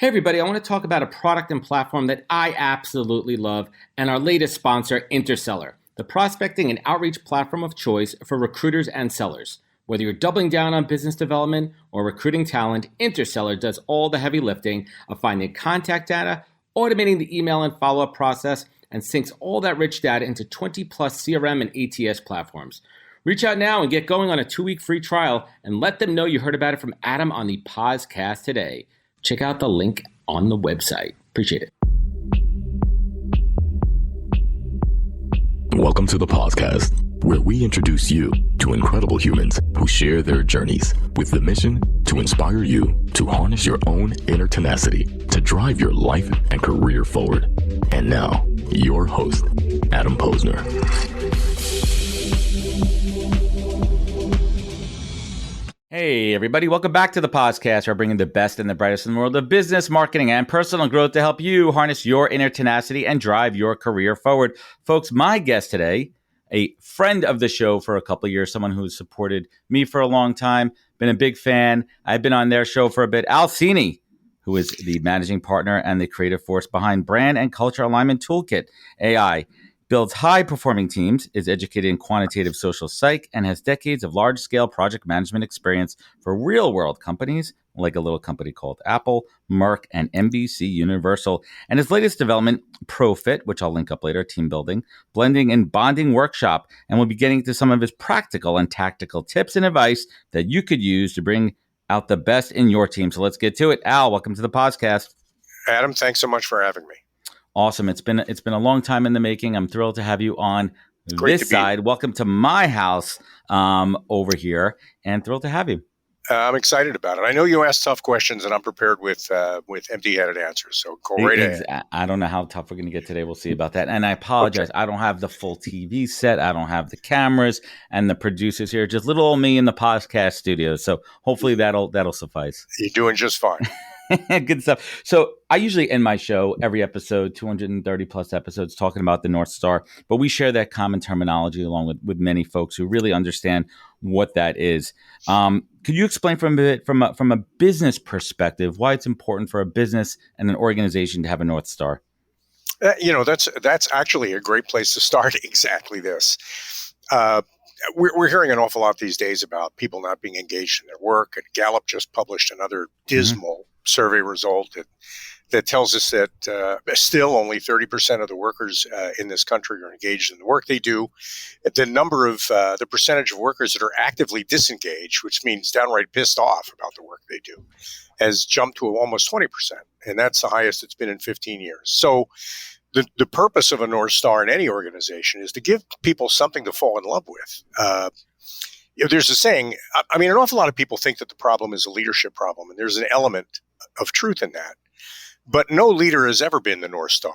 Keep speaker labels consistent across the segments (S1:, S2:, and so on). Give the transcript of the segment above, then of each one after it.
S1: Hey everybody, I want to talk about a product and platform that I absolutely love and our latest sponsor, Interseller, the prospecting and outreach platform of choice for recruiters and sellers. Whether you're doubling down on business development or recruiting talent, Interseller does all the heavy lifting of finding contact data, automating the email and follow-up process, and syncs all that rich data into 20 plus CRM and ATS platforms. Reach out now and get going on a 2-week free trial and let them know you heard about it from Adam on the podcast today. Check out the link on the website. Appreciate it.
S2: Welcome to the podcast, where we introduce you to incredible humans who share their journeys with the mission to inspire you to harness your own inner tenacity to drive your life and career forward. And now, your host, Adam Posner.
S1: Hey, everybody. Welcome back to the podcast. We're bringing the best and the brightest in the world of business, marketing, and personal growth to help you harness your inner tenacity and drive your career forward. Folks, my guest today, a friend of the show for a couple of years, someone who's supported me for a long time, been a big fan. I've been on their show for a bit. Cini, who is the managing partner and the creative force behind Brand and Culture Alignment Toolkit, AI. Builds high-performing teams, is educated in quantitative social psych, and has decades of large-scale project management experience for real-world companies like a little company called Apple, Merck, and NBC Universal. And his latest development, ProFit, which I'll link up later, team building, blending, and bonding workshop. And we'll be getting to some of his practical and tactical tips and advice that you could use to bring out the best in your team. So let's get to it. Al, welcome to the podcast.
S3: Adam, thanks so much for having me.
S1: Awesome. It's been a long time in the making. I'm thrilled to have you on this side. Welcome to my house over here, and thrilled to have you.
S3: I'm excited about it. I know you ask tough questions, and I'm prepared with empty-headed answers. So go right ahead.
S1: I don't know how tough we're going to get today. We'll see about that. And I apologize. Okay. I don't have the full TV set. I don't have the cameras and the producers here. Just little old me in the podcast studio. So hopefully that'll suffice.
S3: You're doing just fine.
S1: Good stuff. So I usually end my show, every episode, 230 plus episodes, talking about the NorthStar, but we share that common terminology along with many folks who really understand what that is. Could you explain from a business perspective why it's important for a business and an organization to have a NorthStar?
S3: That's actually a great place to start. Exactly this. We're hearing an awful lot these days about people not being engaged in their work, and Gallup just published another dismal survey result that tells us that still only 30% of the workers in this country are engaged in the work they do. The percentage of workers that are actively disengaged, which means downright pissed off about the work they do, has jumped to almost 20%. And that's the highest it's been in 15 years. So the purpose of a North Star in any organization is to give people something to fall in love with. There's a saying, an awful lot of people think that the problem is a leadership problem, and there's an element of truth in that. But no leader has ever been the North Star.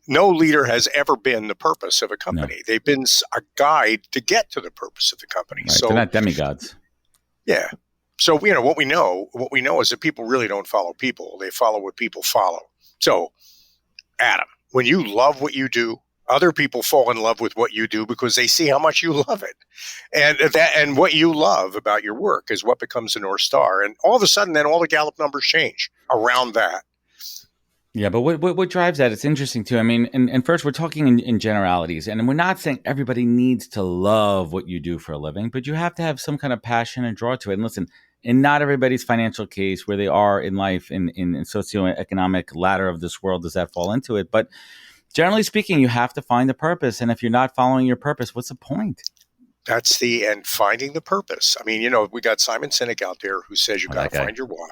S3: No leader has ever been the purpose of a company. No. They've been a guide to get to the purpose of the company.
S1: Right. So they're not demigods.
S3: Yeah. So, what we know is that people really don't follow people. They follow what people follow. So, Adam, when you love what you do, other people fall in love with what you do because they see how much you love it. And what you love about your work is what becomes a North Star. And all of a sudden, then all the Gallup numbers change around that.
S1: Yeah, but what drives that? It's interesting too. And first we're talking in generalities, and we're not saying everybody needs to love what you do for a living, but you have to have some kind of passion and draw to it. And listen, in not everybody's financial case, where they are in life, in socioeconomic ladder of this world, does that fall into it. But generally speaking, you have to find a purpose. And if you're not following your purpose, what's the point?
S3: That's finding the purpose. We got Simon Sinek out there who says you got to find your why.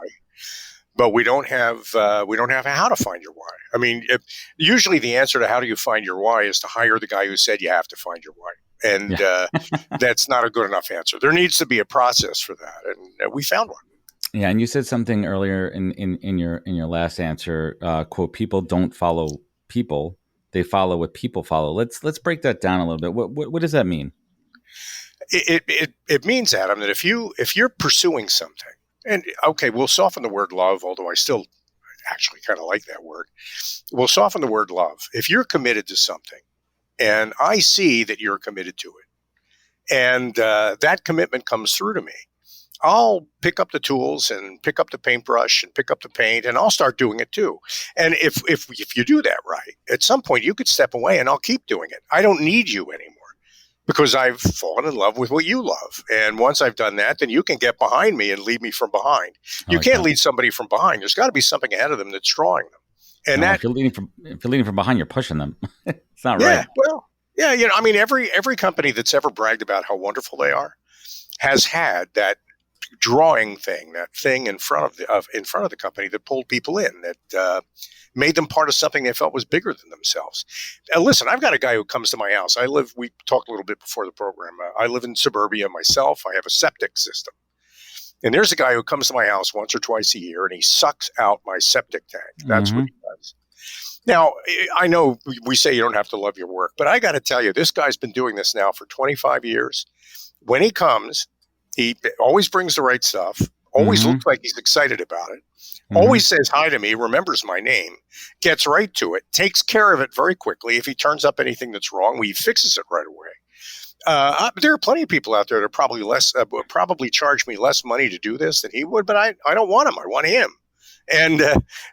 S3: But we don't have a how to find your why. Usually the answer to how do you find your why is to hire the guy who said you have to find your why. And that's not a good enough answer. There needs to be a process for that. And we found one.
S1: Yeah. And you said something earlier in your last answer, quote, people don't follow people. They follow what people follow. Let's break that down a little bit. What does that mean?
S3: It means, Adam, that if you're pursuing something, and okay, we'll soften the word love, although I still actually kind of like that word. We'll soften the word love. If you're committed to something, and I see that you're committed to it, and that commitment comes through to me, I'll pick up the tools and pick up the paintbrush and pick up the paint, and I'll start doing it too. And if you do that right, at some point you could step away and I'll keep doing it. I don't need you anymore because I've fallen in love with what you love. And once I've done that, then you can get behind me and lead me from behind. You can't lead somebody from behind. There's got to be something ahead of them that's drawing them. And
S1: if you're leading from behind, you're pushing them. It's not right.
S3: Well, yeah, I mean, every company that's ever bragged about how wonderful they are has had that drawing thing, that thing in front of the company that pulled people in, that made them part of something they felt was bigger than themselves. Listen, I've got a guy who comes to my house. We talked a little bit before the program. I live in suburbia myself. I have a septic system. And there's a guy who comes to my house once or twice a year, and he sucks out my septic tank. That's what he does. Now, I know we say you don't have to love your work, but I got to tell you, this guy's been doing this now for 25 years. When he comes, he always brings the right stuff, always looks like he's excited about it, always says hi to me, remembers my name, gets right to it, takes care of it very quickly. If he turns up anything that's wrong, he fixes it right away. There are plenty of people out there that probably charge me less money to do this than he would, but I don't want him. I want him. And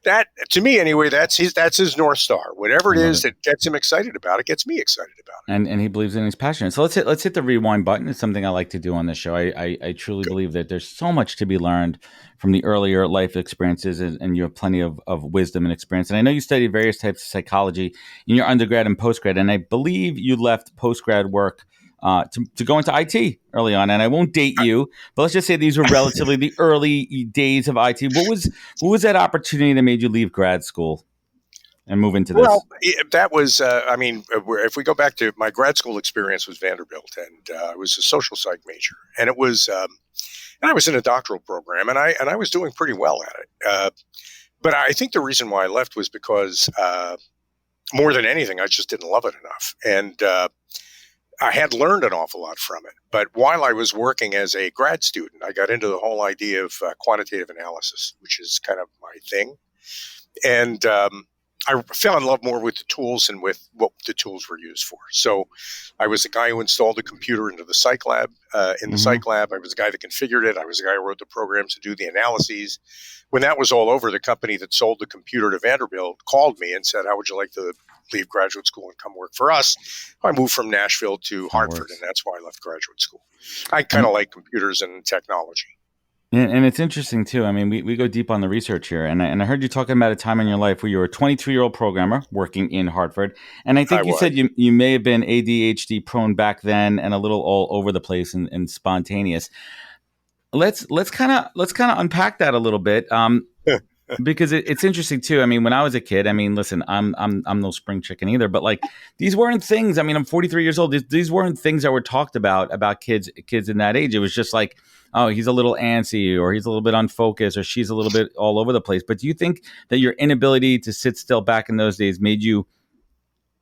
S3: that, to me anyway, that's his North Star. Whatever it is that gets him excited about it, gets me excited about it.
S1: And he believes in it. He's passionate. So let's hit the rewind button. It's something I like to do on this show. I truly believe that there's so much to be learned from the earlier life experiences, and you have plenty of wisdom and experience. And I know you studied various types of psychology in your undergrad and postgrad, and I believe you left postgrad work to go into IT early on. And I won't date you, but let's just say these were relatively the early days of IT. What was that opportunity that made you leave grad school and move into this?
S3: Well, that was, if we go back to my grad school experience was Vanderbilt, and I was a social psych major, and it was, and I was in a doctoral program, and I was doing pretty well at it. But I think the reason why I left was because more than anything, I just didn't love it enough. And I had learned an awful lot from it. But while I was working as a grad student, I got into the whole idea of quantitative analysis, which is kind of my thing. And I fell in love more with the tools and with what the tools were used for. So I was the guy who installed a computer into the psych lab. In the psych lab, I was the guy that configured it. I was the guy who wrote the programs to do the analyses. When that was all over, the company that sold the computer to Vanderbilt called me and said, "How would you like to leave graduate school and come work for us?" I moved from Nashville to Hartford, and that's why I left graduate school. I kind of like computers and technology.
S1: And it's interesting, too. I mean, we go deep on the research here. And I heard you talking about a time in your life where you were a 22-year-old programmer working in Hartford. And I think you said you may have been ADHD prone back then and a little all over the place and spontaneous. Let's kind of unpack that a little bit. Because it's interesting too. I mean, when I was a kid, I mean, listen, I'm no spring chicken either, but like these weren't things. I mean, I'm 43 years old. These weren't things that were talked about kids in that age. It was just like, oh, he's a little antsy, or he's a little bit unfocused, or she's a little bit all over the place. But do you think that your inability to sit still back in those days made you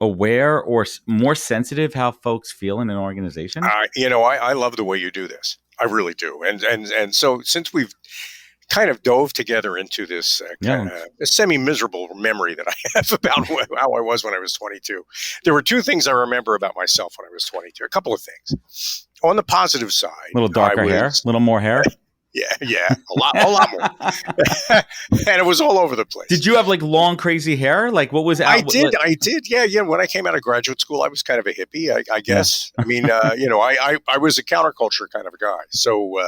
S1: aware or more sensitive how folks feel in an organization?
S3: I love the way you do this. I really do. And so since we've kind of dove together into this semi-miserable memory that I have about how I was when I was 22. There were two things I remember about myself when I was 22. A couple of things. On the positive side,
S1: a little darker hair, a little more hair.
S3: Yeah, a lot more. And it was all over the place.
S1: Did you have like long, crazy hair? Like what was?
S3: I did. Yeah. When I came out of graduate school, I was kind of a hippie, I guess. Yeah. I mean, I was a counterculture kind of a guy. So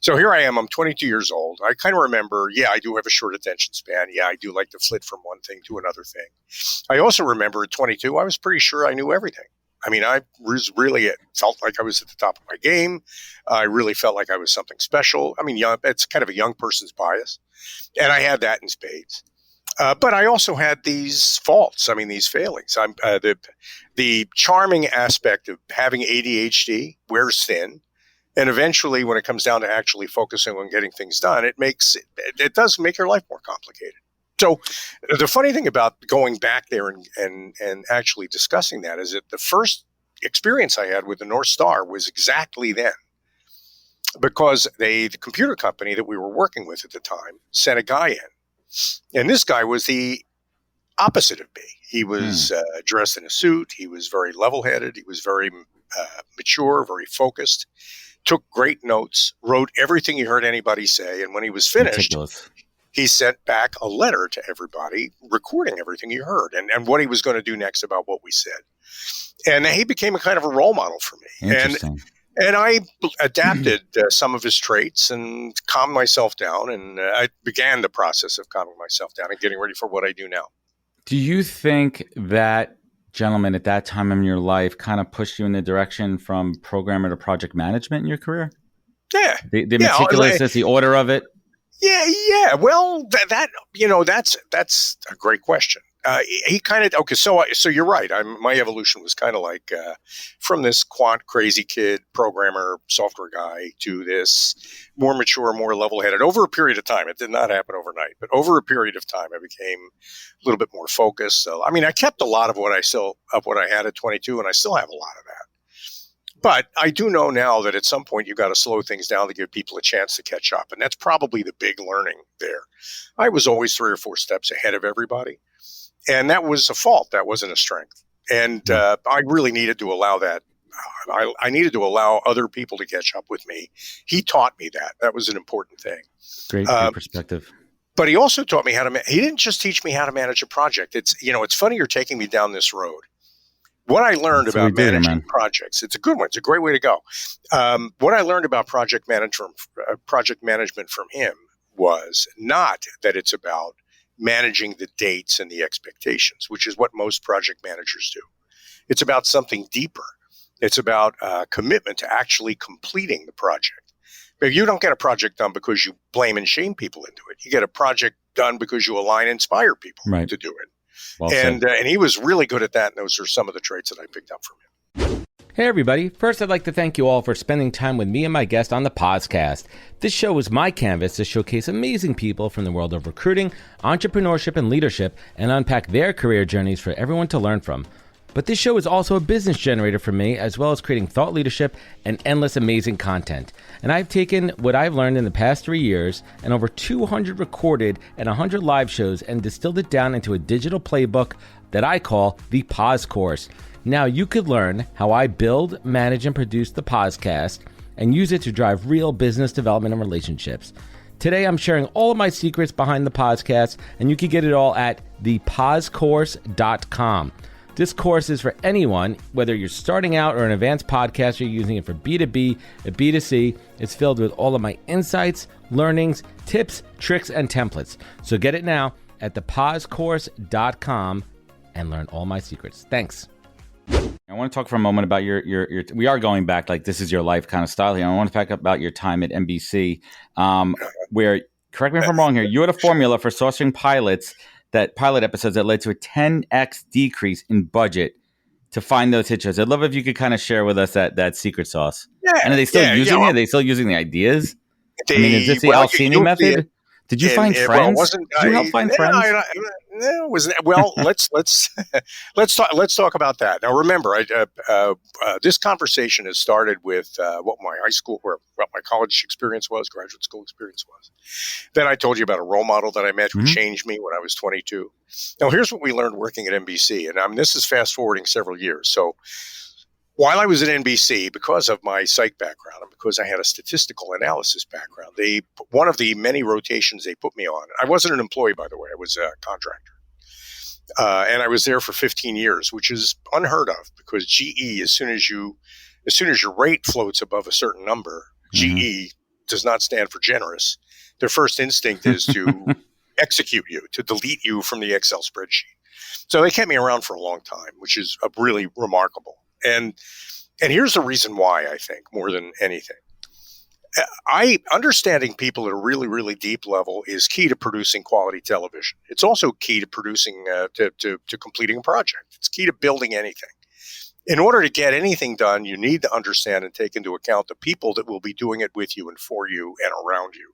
S3: here I am. I'm 22 years old. I kind of remember. Yeah, I do have a short attention span. Yeah, I do like to flit from one thing to another thing. I also remember at 22, I was pretty sure I knew everything. I mean, I really felt like I was at the top of my game. I really felt like I was something special. I mean, it's kind of a young person's bias. And I had that in spades. But I also had these faults. I mean, these failings. The charming aspect of having ADHD wears thin. And eventually, when it comes down to actually focusing on getting things done, it does make your life more complicated. So the funny thing about going back there and actually discussing that is that the first experience I had with the NorthStar was exactly then, because the computer company that we were working with at the time sent a guy in, and this guy was the opposite of me. He was dressed in a suit. He was very level-headed. He was very mature, very focused. took great notes, wrote everything he heard anybody say. And when he was finished,
S1: Meticulous.
S3: he sent back a letter to everybody recording everything he heard and what he was going to do next about what we said. And he became a kind of a role model for me.
S1: Interesting.
S3: And I adapted some of his traits and calmed myself down. And I began the process of calming myself down and getting ready for what I do now.
S1: Do you think that gentleman at that time in your life kind of pushed you in the direction from programmer to project management in your career?
S3: Yeah.
S1: The meticulousness, the order of it?
S3: Yeah. Well, that's a great question. He kind of, okay, so you're right. My evolution was kind of like from this quant crazy kid programmer software guy to this more mature, more level-headed over a period of time. It did not happen overnight, but over a period of time, I became a little bit more focused. So, I mean, I kept a lot of what I had at 22, and I still have a lot of that. But I do know now that at some point you got to slow things down to give people a chance to catch up. And that's probably the big learning there. I was always 3 or 4 steps ahead of everybody. And that was a fault. That wasn't a strength. And I really needed to allow that. I needed to allow other people to catch up with me. He taught me that. That was an important thing.
S1: Great perspective.
S3: But he also taught me he didn't just teach me how to manage a project. It's funny you're taking me down this road. What I learned about managing projects, it's a good one. It's a great way to go. What I learned about project management from him was not that it's about managing the dates and the expectations, which is what most project managers do. It's about something deeper. It's about commitment to actually completing the project. But you don't get a project done because you blame and shame people into it. You get a project done because you align and inspire people to do it.
S1: Well
S3: and he was really good at that. And those are some of the traits that I picked up from him.
S1: Hey, everybody. First, I'd like to thank you all for spending time with me and my guest on the podcast. This show is my canvas to showcase amazing people from the world of recruiting, entrepreneurship, and leadership, and unpack their career journeys for everyone to learn from. But this show is also a business generator for me, as well as creating thought leadership and endless amazing content. And I've taken what I've learned in the past 3 years and over 200 recorded and 100 live shows and distilled it down into a digital playbook that I call the Pause Course. Now you could learn how I build, manage, and produce the podcast and use it to drive real business development and relationships. Today, I'm sharing all of my secrets behind the podcast, and you can get it all at thepausecourse.com. This course is for anyone, whether you're starting out or an advanced podcaster using it for B2B or B2C. It's filled with all of my insights, learnings, tips, tricks, and templates. So get it now at thepausecourse.com and learn all my secrets. Thanks. I want to talk for a moment about your we are going back, like this is your life kind of style here. I want to talk about your time at NBC, where, correct me if I'm wrong here, you had a formula for sourcing pilot episodes that led to a 10x decrease in budget to find those hit shows. I'd love if you could kind of share with us that secret sauce. Yeah, and are they still using it? Are they still using the ideas? Is this the Cini method? Did you find friends? Did you help find friends?
S3: Let's talk about that. Now, remember, this conversation has started with what my college experience was, graduate school experience was. Then I told you about a role model that I met who changed me when I was 22. Now, here's what we learned working at NBC, and this is fast forwarding several years. So, while I was at NBC, because of my psych background and because I had a statistical analysis background, one of the many rotations they put me on, I wasn't an employee, by the way, I was a contractor. And I was there for 15 years, which is unheard of because GE, as soon as your rate floats above a certain number, GE does not stand for generous. Their first instinct is to execute you, to delete you from the Excel spreadsheet. So they kept me around for a long time, which is really remarkable. And here's the reason why, I think, more than anything. Understanding people at a really, really deep level is key to producing quality television. It's also key to producing, to completing a project. It's key to building anything. In order to get anything done, you need to understand and take into account the people that will be doing it with you and for you and around you.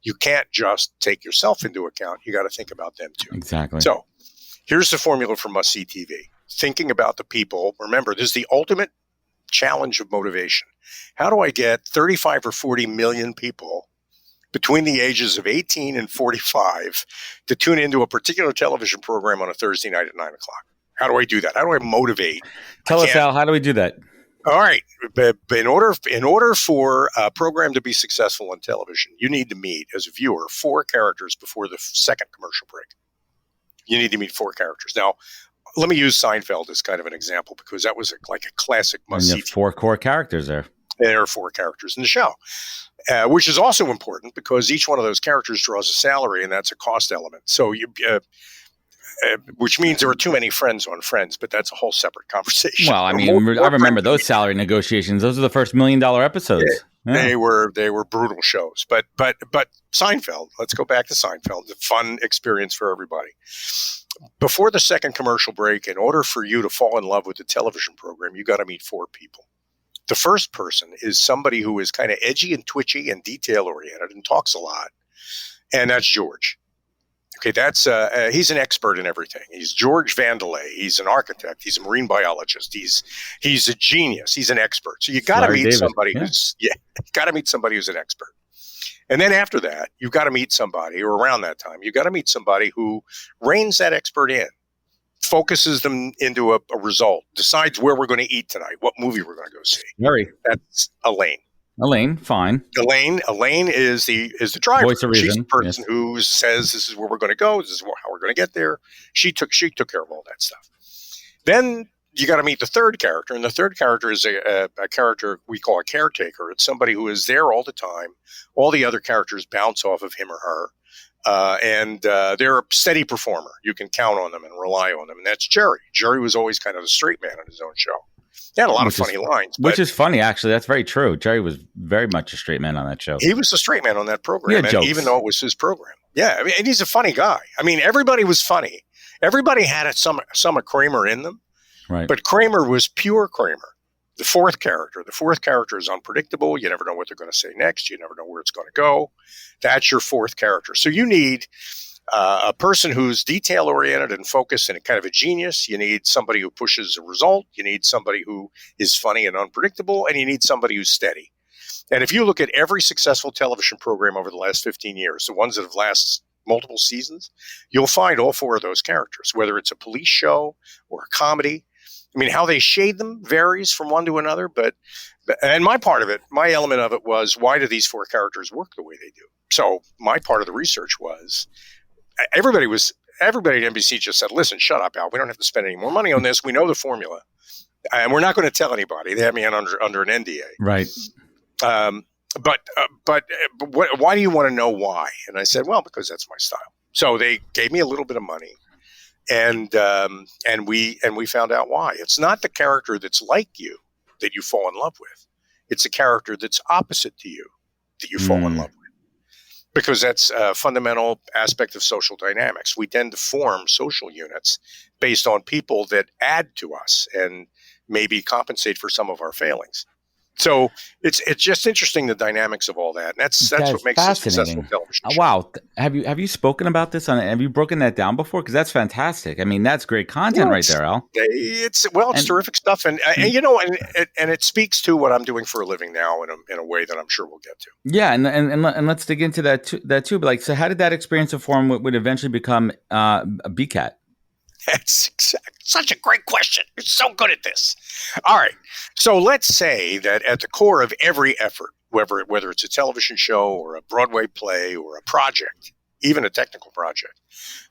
S3: You can't just take yourself into account. You got to think about them too.
S1: Exactly.
S3: So here's the formula for must-see TV. Thinking about the people. Remember, this is the ultimate challenge of motivation. How do I get 35 or 40 million people between the ages of 18 and 45 to tune into a particular television program on a Thursday night at 9 o'clock? How do I do that? How do I motivate?
S1: Tell us, Al, how do we do that?
S3: All right. But in order for a program to be successful on television, you need to meet, as a viewer, 4 characters before the second commercial break. You need to meet 4 characters. Now, let me use Seinfeld as kind of an example because that was like a classic
S1: And you
S3: must-see.
S1: have 4 core characters there.
S3: There are 4 characters in the show, which is also important because each one of those characters draws a salary, and that's a cost element. So which means there were too many friends on Friends, but that's a whole separate conversation.
S1: Well, I mean, I remember those salary negotiations. Those are the first $1 million episodes.
S3: Yeah. They were brutal shows, but Seinfeld. Let's go back to Seinfeld. A fun experience for everybody. Before the second commercial break, in order for you to fall in love with the television program, you got to meet 4 people. The first person is somebody who is kind of edgy and twitchy and detail oriented and talks a lot, and that's George. Okay, that's he's an expert in everything. He's George Vandelay. He's an architect. He's a marine biologist. He's a genius. He's an expert. So you got to meet somebody who's an expert. And then after that, you've got to meet somebody, or around that time, you've got to meet somebody who reins that expert in, focuses them into a result, decides where we're going to eat tonight, what movie we're going to go see. That's Elaine.
S1: Elaine, fine.
S3: Elaine is the driver.
S1: Voice of reason.
S3: She's the person who says this is where we're going to go. This is how we're going to get there. She took care of all that stuff. Then you got to meet the third character, and the third character is a character we call a caretaker. It's somebody who is there all the time. All the other characters bounce off of him or her, and they're a steady performer. You can count on them and rely on them, and that's Jerry. Jerry was always kind of the straight man on his own show. He had a lot of funny lines.
S1: Which is funny, actually. That's very true. Jerry was very much a straight man on that show.
S3: He was the straight man on that program, even though it was his program. Yeah, I mean, and he's a funny guy. I mean, everybody was funny. Everybody had some of Kramer in them.
S1: Right.
S3: But Kramer was pure Kramer. The fourth character is unpredictable. You never know what they're going to say next. You never know where it's going to go. That's your fourth character. So you need a person who's detail-oriented and focused and kind of a genius. You need somebody who pushes a result. You need somebody who is funny and unpredictable. And you need somebody who's steady. And if you look at every successful television program over the last 15 years, the ones that have lasted multiple seasons, you'll find all 4 of those characters, whether it's a police show or a comedy. I mean, how they shade them varies from one to another, and my element of it was, why do these 4 characters work the way they do? So my part of the research was, everybody at NBC just said, listen, shut up, Al. We don't have to spend any more money on this. We know the formula, and we're not going to tell anybody. They had me under an NDA.
S1: Right.
S3: But why do you want to know why? And I said, well, because that's my style. So they gave me a little bit of money. And we found out why. It's not the character that's like you that you fall in love with. It's a character that's opposite to you that you fall in love with. Because that's a fundamental aspect of social dynamics. We tend to form social units based on people that add to us and maybe compensate for some of our failings. So it's just interesting, the dynamics of all that. And that's what makes a successful television show.
S1: Wow. Have you spoken about this have you broken that down before? Because that's fantastic. I mean, that's great content right there, Al.
S3: It's terrific stuff. And it speaks to what I'm doing for a living now in a way that I'm sure we'll get to.
S1: Yeah. And let's dig into that too. But so how did that experience of form would eventually become a BCAT?
S3: That's such a great question. You're so good at this. All right. So let's say that at the core of every effort, whether it's a television show or a Broadway play or a project, even a technical project,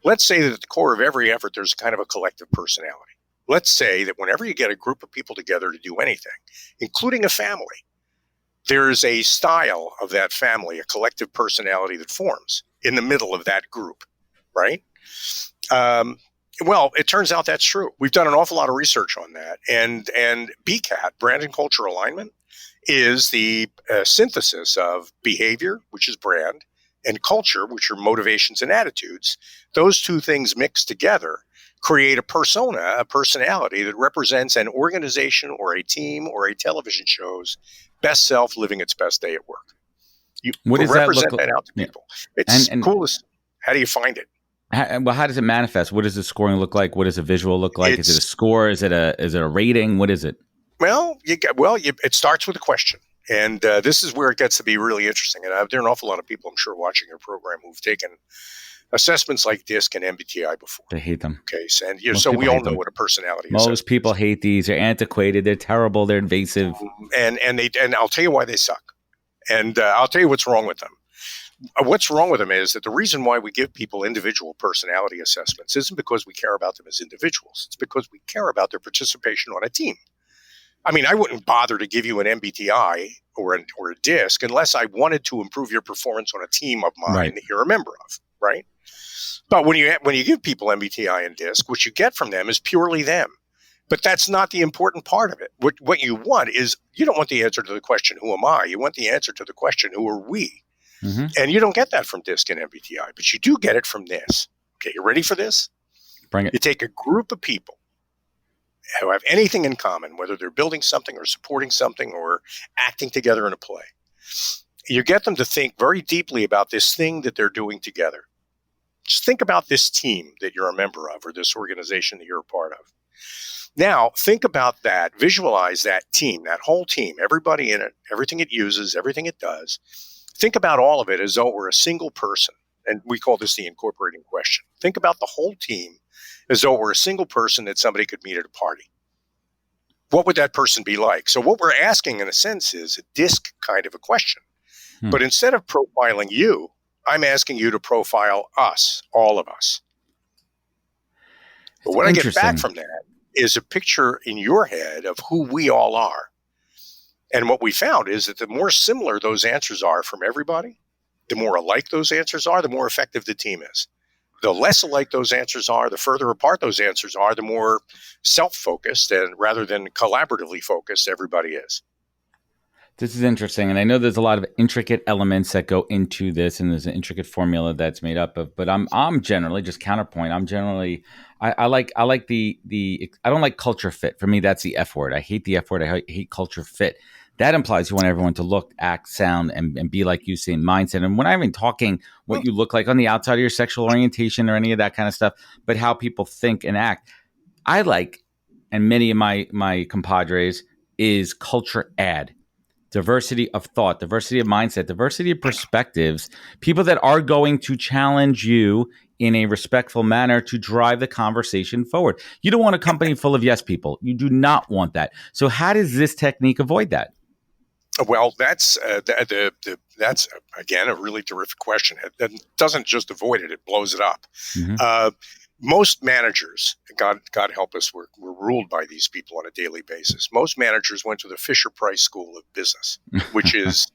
S3: let's say that at the core of every effort, there's kind of a collective personality. Let's say that whenever you get a group of people together to do anything, including a family, there's a style of that family, a collective personality that forms in the middle of that group, right? Well, it turns out that's true. We've done an awful lot of research on that. And BCAT, brand and culture alignment, is the synthesis of behavior, which is brand, and culture, which are motivations and attitudes. Those 2 things mixed together create a persona, a personality that represents an organization or a team or a television show's best self living its best day at work. You represent that out to people. It's cool. How do you find it?
S1: How does it manifest? What does the scoring look like? What does the visual look like? Is it a score? Is it a rating? What is it?
S3: Well, it starts with a question. And this is where it gets to be really interesting. And there are an awful lot of people, I'm sure, watching your program who've taken assessments like DISC and MBTI before.
S1: They hate them.
S3: Okay, so we all know what a personality
S1: Most
S3: assessment
S1: people
S3: is.
S1: hate these. They're antiquated. They're terrible. They're invasive.
S3: And I'll tell you why they suck. And I'll tell you what's wrong with them. What's wrong with them is that the reason why we give people individual personality assessments isn't because we care about them as individuals. It's because we care about their participation on a team. I mean, I wouldn't bother to give you an MBTI or a DISC unless I wanted to improve your performance on a team of mine that you're a member of, right? But when you give people MBTI and DISC, what you get from them is purely them. But that's not the important part of it. What you want is, you don't want the answer to the question, who am I? You want the answer to the question, who are we? Mm-hmm. And you don't get that from DISC and MBTI, but you do get it from this. Okay, you ready for this?
S1: Bring it.
S3: You take a group of people who have anything in common, whether they're building something or supporting something or acting together in a play. You get them to think very deeply about this thing that they're doing together. Just think about this team that you're a member of, or this organization that you're a part of. Now, think about that. Visualize that team, that whole team, everybody in it, everything it uses, everything it does. Think about all of it as though we're a single person. And we call this the incorporating question. Think about the whole team as though we're a single person that somebody could meet at a party. What would that person be like? So what we're asking, in a sense, is a DISC kind of a question. But instead of profiling you, I'm asking you to profile us, all of us. But what I get back from that is a picture in your head of who we all are. And what we found is that the more similar those answers are from everybody, the more alike those answers are, the more effective the team is. The less alike those answers are, the further apart those answers are, the more self-focused and rather than collaboratively focused everybody is.
S1: This is interesting. And I know there's a lot of intricate elements that go into this, and there's an intricate formula that's made up of, but I'm generally, just counterpoint, I like the I don't like culture fit. For me, that's the F word. I hate the F word. I hate culture fit. That implies you want everyone to look, act, sound, and be like you, same mindset. And we're not even talking what you look like on the outside of your sexual orientation or any of that kind of stuff, but how people think and act. I like, and many of my compadres, is culture add. Diversity of thought, diversity of mindset, diversity of perspectives, people that are going to challenge you in a respectful manner to drive the conversation forward. You don't want a company full of yes people. You do not want that. So how does this technique avoid that?
S3: Well, that's that's again a really terrific question. It doesn't just avoid it; it blows it up. Mm-hmm. Most managers, God help us, we're ruled by these people on a daily basis. Most managers went to the Fisher-Price School of Business, which is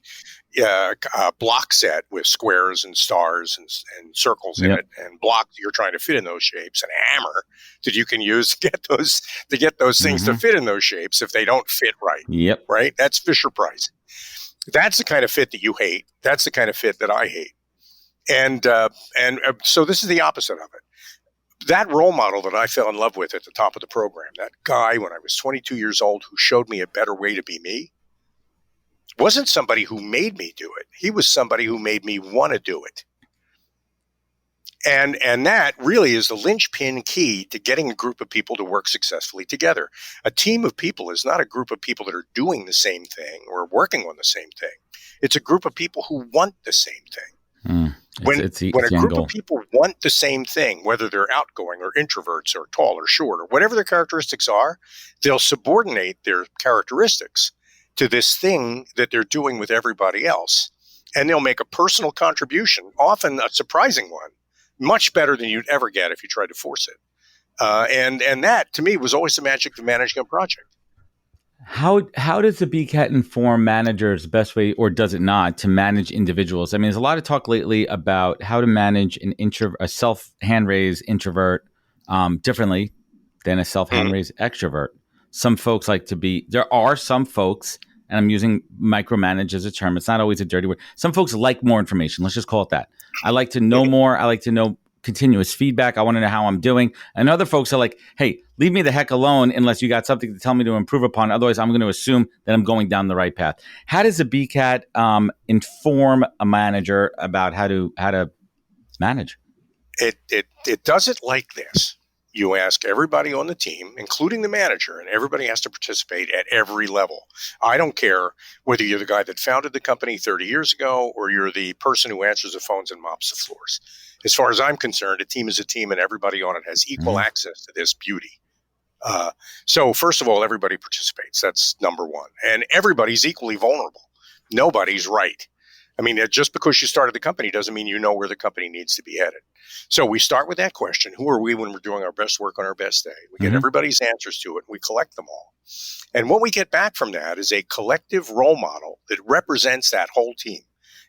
S3: a block set with squares and stars and circles in it, and blocks you're trying to fit in those shapes, and a hammer that you can use to get those things to fit in those shapes if they don't fit right.
S1: Yep.
S3: Right? That's Fisher-Price. That's the kind of fit that you hate. That's the kind of fit that I hate. And so this is the opposite of it. That role model that I fell in love with at the top of the program, that guy when I was 22 years old who showed me a better way to be me, wasn't somebody who made me do it. He was somebody who made me want to do it. And that really is the linchpin key to getting a group of people to work successfully together. A team of people is not a group of people that are doing the same thing or working on the same thing. It's a group of people who want the same thing. When a group of people want the same thing, whether they're outgoing or introverts or tall or short or whatever their characteristics are, they'll subordinate their characteristics to this thing that they're doing with everybody else. And they'll make a personal contribution, often a surprising one, much better than you'd ever get if you tried to force it. And that, to me, was always the magic of managing a project.
S1: How does the BCAT inform managers the best way, or does it not, to manage individuals? I mean, there's a lot of talk lately about how to manage a self hand-raised introvert differently than a self hand-raised extrovert. Some folks there are some folks, and I'm using micromanage as a term. It's not always a dirty word. Some folks like more information. Let's just call it that. I like to know more. I like to know continuous feedback. I want to know how I'm doing. And other folks are like, hey, leave me the heck alone unless you got something to tell me to improve upon. Otherwise, I'm going to assume that I'm going down the right path. How does a BCAT inform a manager about how to manage?
S3: It does it like this. You ask everybody on the team, including the manager, and everybody has to participate at every level. I don't care whether you're the guy that founded the company 30 years ago or you're the person who answers the phones and mops the floors. As far as I'm concerned, a team is a team and everybody on it has equal access to this beauty. So first of all, everybody participates. That's number one. And everybody's equally vulnerable. Nobody's right. I mean, just because you started the company doesn't mean you know where the company needs to be headed. So we start with that question. Who are we when we're doing our best work on our best day? We get everybody's answers to it, and we collect them all. And what we get back from that is a collective role model that represents that whole team.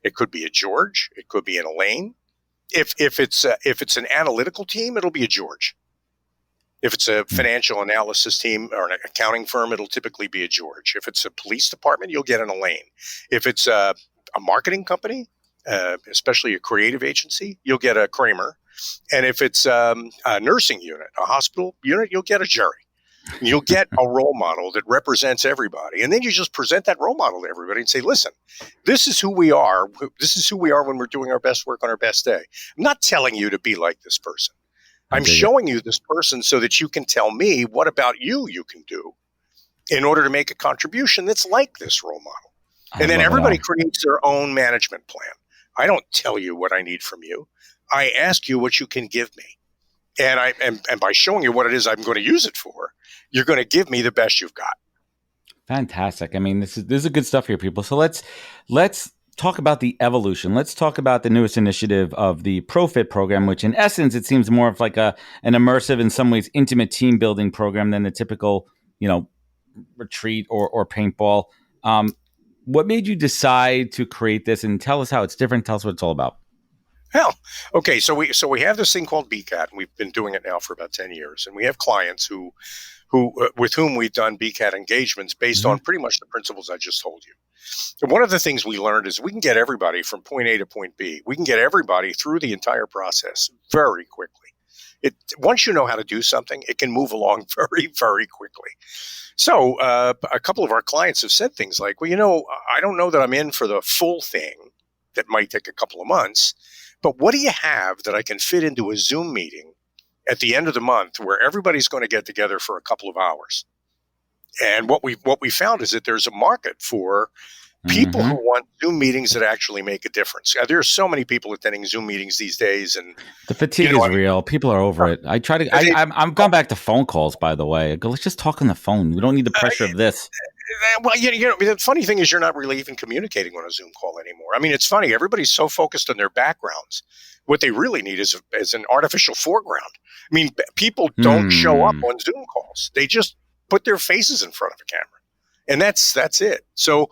S3: It could be a George. It could be an Elaine. If it's an analytical team, it'll be a George. If it's a financial analysis team or an accounting firm, it'll typically be a George. If it's a police department, you'll get an Elaine. If it's a marketing company, especially a creative agency, you'll get a Kramer. And if it's a nursing unit, a hospital unit, you'll get a Jerry. You'll get a role model that represents everybody. And then you just present that role model to everybody and say, listen, this is who we are. This is who we are when we're doing our best work on our best day. I'm not telling you to be like this person. I'm showing you this person so that you can tell me what about you can do in order to make a contribution that's like this role model. And then everybody creates their own management plan. I don't tell you what I need from you. I ask you what you can give me. And by showing you what it is I'm going to use it for, you're going to give me the best you've got.
S1: Fantastic. I mean, this is good stuff here, people. So let's talk about the evolution. Let's talk about the newest initiative of the ProFit program, which in essence, it seems more of like an immersive, in some ways, intimate team building program than the typical, retreat or paintball. What made you decide to create this, and tell us how it's different? Tell us what it's all about.
S3: Hell, okay. So we have this thing called BCAT, and we've been doing it now for about 10 years. And we have clients who with whom we've done BCAT engagements based on pretty much the principles I just told you. And one of the things we learned is we can get everybody from point A to point B. We can get everybody through the entire process very quickly. Once you know how to do something, it can move along very, very quickly. So a couple of our clients have said things like, well, I don't know that I'm in for the full thing that might take a couple of months, but what do you have that I can fit into a Zoom meeting at the end of the month where everybody's going to get together for a couple of hours? And what we found is that there's a market for people who want Zoom meetings that actually make a difference. There are so many people attending Zoom meetings these days, and
S1: the fatigue is real. People are over it. I'm gone back to phone calls, by the way. I go, let's just talk on the phone. We don't need the pressure of this.
S3: Well, the funny thing is you're not really even communicating on a Zoom call anymore. I mean, it's funny. Everybody's so focused on their backgrounds. What they really need is an artificial foreground. I mean, people don't show up on Zoom calls. They just put their faces in front of a camera. And that's it. So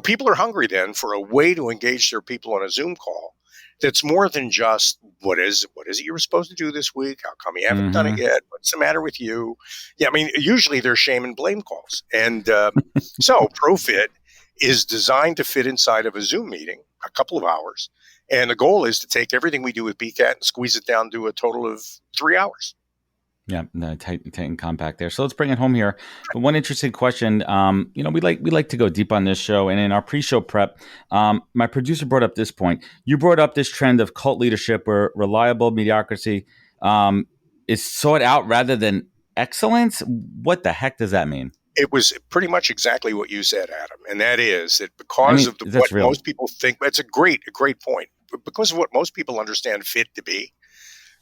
S3: people are hungry then for a way to engage their people on a Zoom call that's more than just what is it you were supposed to do this week? How come you haven't done it yet? What's the matter with you? Yeah, I mean, usually they're shame and blame calls. And so ProFit is designed to fit inside of a Zoom meeting, a couple of hours. And the goal is to take everything we do with BCAT and squeeze it down to a total of 3 hours.
S1: Yeah, tight and compact there. So let's bring it home here. But one interesting question. We like to go deep on this show, and in our pre-show prep, my producer brought up this point. You brought up this trend of cult leadership, where reliable mediocrity is sought out rather than excellence. What the heck does that mean?
S3: It was pretty much exactly what you said, Adam, and that is that because of what most people think. That's a great point. But because of what most people understand fit to be,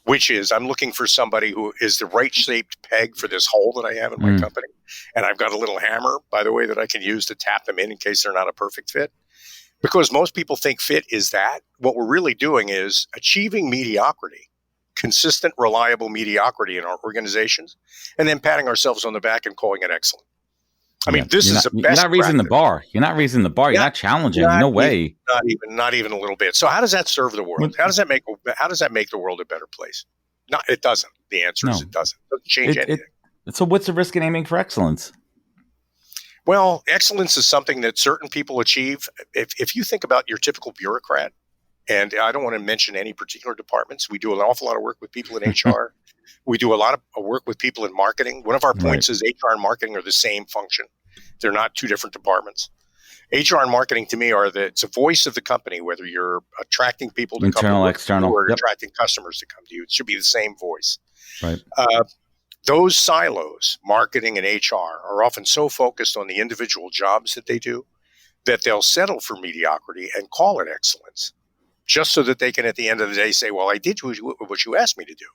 S3: which is I'm looking for somebody who is the right shaped peg for this hole that I have in my company. And I've got a little hammer, by the way, that I can use to tap them in case they're not a perfect fit. Because most people think fit is that. What we're really doing is achieving mediocrity, consistent, reliable mediocrity in our organizations, and then patting ourselves on the back and calling it excellent. I mean, this is a best.
S1: You're not raising the bar. You're not raising the bar. You're not challenging. No way.
S3: Not even a little bit. So how does that serve the world? How does that make the world a better place? No, it doesn't. The answer is it doesn't. It doesn't change anything.
S1: So what's the risk in aiming for excellence?
S3: Well, excellence is something that certain people achieve. If you think about your typical bureaucrat, and I don't want to mention any particular departments, we do an awful lot of work with people in HR. We do a lot of work with people in marketing. One of our points is HR and marketing are the same function. They're not two different departments. HR and marketing to me it's a voice of the company, whether you're attracting people to
S1: internal,
S3: come to
S1: external,
S3: or attracting customers to come to you. It should be the same voice.
S1: Right.
S3: Those silos, marketing and HR, are often so focused on the individual jobs that they do that they'll settle for mediocrity and call it excellence, just so that they can, at the end of the day, say, well, I did what you asked me to do.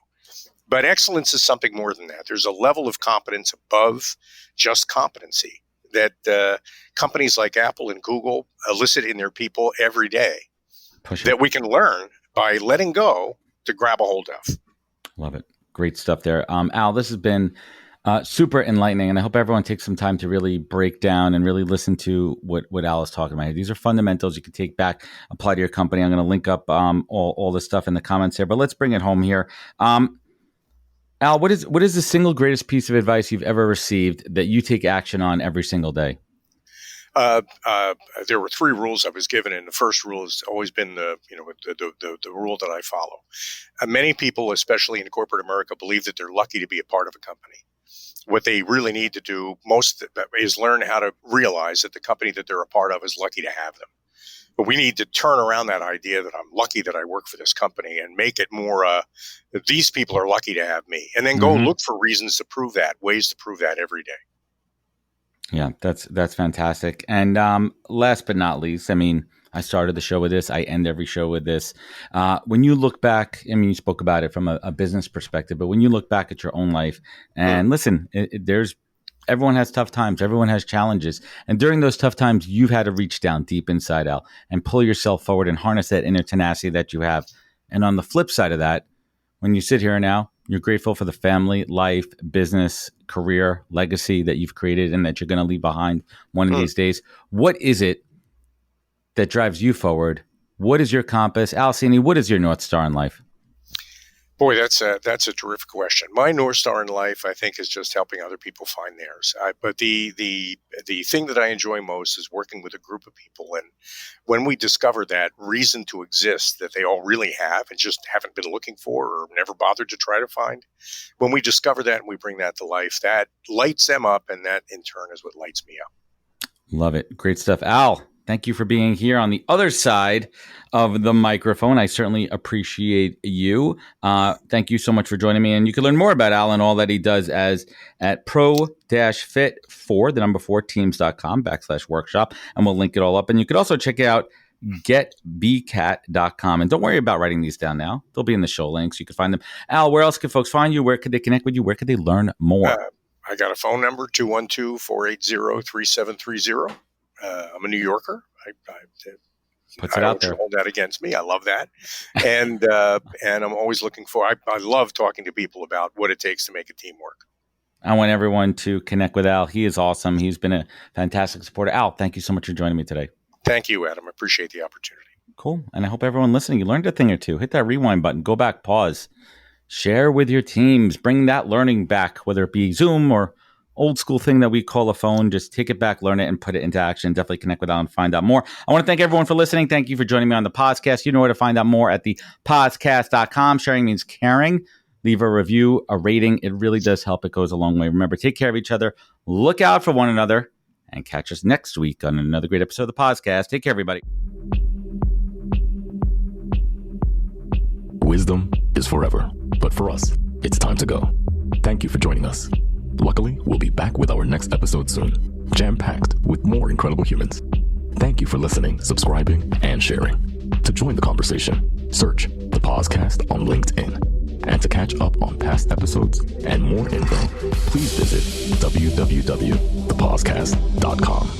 S3: But excellence is something more than that. There's a level of competence above just competency that companies like Apple and Google elicit in their people every day that we can learn by letting go to grab a hold of.
S1: Love it. Great stuff there. Al, this has been super enlightening, and I hope everyone takes some time to really break down and really listen to what Al is talking about. These are fundamentals you can take back, apply to your company. I'm going to link up all this stuff in the comments here, but let's bring it home here. Al, what is the single greatest piece of advice you've ever received that you take action on every single day?
S3: There were 3 rules I was given, and the first rule has always been the rule that I follow. Many people, especially in corporate America, believe that they're lucky to be a part of a company. What they really need to do most is learn how to realize that the company that they're a part of is lucky to have them. But we need to turn around that idea that I'm lucky that I work for this company and make it more that these people are lucky to have me, and then go look for reasons to prove that, ways to prove that every day.
S1: Yeah, that's fantastic. And last but not least, I mean, I started the show with this. I end every show with this. When you look back, I mean, you spoke about it from a business perspective, but when you look back at your own life and listen, everyone has tough times. Everyone has challenges. And during those tough times, you've had to reach down deep inside out and pull yourself forward and harness that inner tenacity that you have. And on the flip side of that, when you sit here now, you're grateful for the family, life, business, career, legacy that you've created and that you're going to leave behind one of these days. What is it that drives you forward? What is your compass? Al Cini, what is your North Star in life?
S3: Boy, that's a terrific question. My North Star in life, I think, is just helping other people find theirs. But the thing that I enjoy most is working with a group of people. And when we discover that reason to exist that they all really have and just haven't been looking for or never bothered to try to find, when we discover that and we bring that to life, that lights them up, and that in turn is what lights me up.
S1: Love it. Great stuff. Al, thank you for being here on the other side of the microphone. I certainly appreciate you. Thank you so much for joining me. And you can learn more about Al and all that he does at pro-fit4teams.com/workshop. And we'll link it all up. And you could also check out getbcat.com. And don't worry about writing these down now. They'll be in the show links. You can find them. Al, where else can folks find you? Where could they connect with you? Where could they learn more?
S3: I got a phone number, 212-480-3730. I'm a New Yorker.
S1: Puts it out there.
S3: Hold that against me. I love that. And I'm always looking for, I love talking to people about what it takes to make a team work.
S1: I want everyone to connect with Al. He is awesome. He's been a fantastic supporter. Al, thank you so much for joining me today.
S3: Thank you, Adam. I appreciate the opportunity.
S1: Cool. And I hope everyone listening, you learned a thing or two. Hit that rewind button. Go back, pause. Share with your teams. Bring that learning back, whether it be Zoom or old school thing that we call a phone. Just take it back, learn it, and put it into action. Definitely connect with Al and find out more. I want to thank everyone for listening. Thank you for joining me on the podcast. You know where to find out more at thepodcast.com. Sharing means caring. Leave a review, a rating. It really does help. It goes a long way. Remember, take care of each other. Look out for one another. And catch us next week on another great episode of the podcast. Take care, everybody.
S2: Wisdom is forever. But for us, it's time to go. Thank you for joining us. Luckily, we'll be back with our next episode soon, jam-packed with more incredible humans. Thank you for listening, subscribing, and sharing. To join the conversation, search the podcast on LinkedIn. And to catch up on past episodes and more info, please visit www.thepodcast.com.